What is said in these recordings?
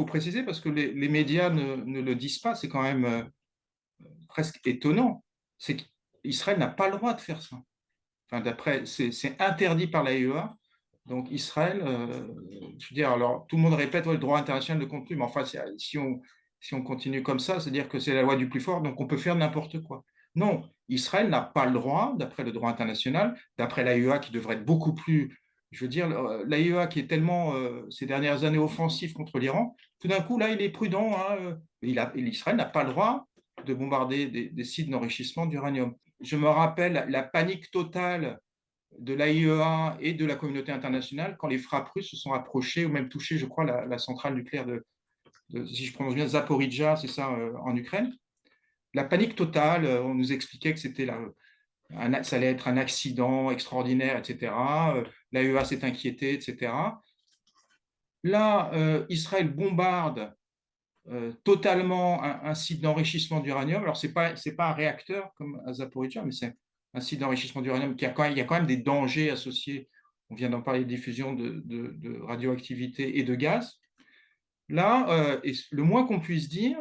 faut préciser parce que les médias ne le disent pas, c'est quand même, presque étonnant. C'est qu'Israël n'a pas le droit de faire ça. Enfin, d'après c'est interdit par l'AEA, donc Israël, je veux dire, alors tout le monde répète: «Ouais, le droit international ne compte plus», mais enfin, si on continue comme ça, c'est-à-dire que c'est la loi du plus fort, donc on peut faire n'importe quoi. Non, Israël n'a pas le droit, d'après le droit international, d'après l'AEA qui devrait être beaucoup plus, je veux dire, l'AEA qui est tellement, ces dernières années offensif contre l'Iran, tout d'un coup là, il est prudent, hein, l'Israël n'a pas le droit de bombarder des sites d'enrichissement d'uranium. Je me rappelle la panique totale de l'AIEA et de la communauté internationale quand les frappes russes se sont approchées ou même touché, je crois, la centrale nucléaire si je prononce bien, Zaporizhzhia, c'est ça, en Ukraine. La panique totale, on nous expliquait que ça allait être un accident extraordinaire, etc. L'AEA s'est inquiétée, etc. Là, Israël bombarde totalement un site d'enrichissement d'uranium. Alors, c'est pas un réacteur comme à Zaporizhzhia, mais c'est un site d'enrichissement d'uranium il y a quand même des dangers associés. On vient d'en parler, de diffusion de radioactivité et de gaz. Là, et le moins qu'on puisse dire,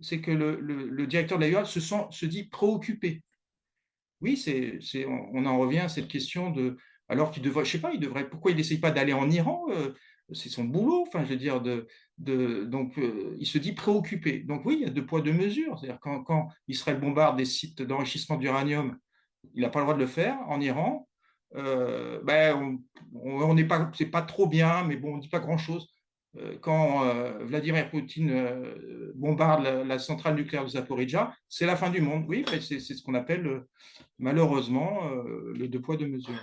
c'est que le directeur de l'AIEA se dit préoccupé. Oui, on en revient à cette question de, alors qu'il devrait, je sais pas, pourquoi il n'essaye pas d'aller en Iran, c'est son boulot, enfin, je veux dire, donc, il se dit préoccupé. Donc oui, il y a deux poids, deux mesures. C'est-à-dire quand Israël bombarde des sites d'enrichissement d'uranium, il n'a pas le droit de le faire en Iran. Ben, on n'est pas, c'est pas trop bien, mais bon, on ne dit pas grand-chose. Quand Vladimir Poutine bombarde la centrale nucléaire de Zaporizhzhia, c'est la fin du monde. Oui, c'est ce qu'on appelle malheureusement le deux poids, deux mesures.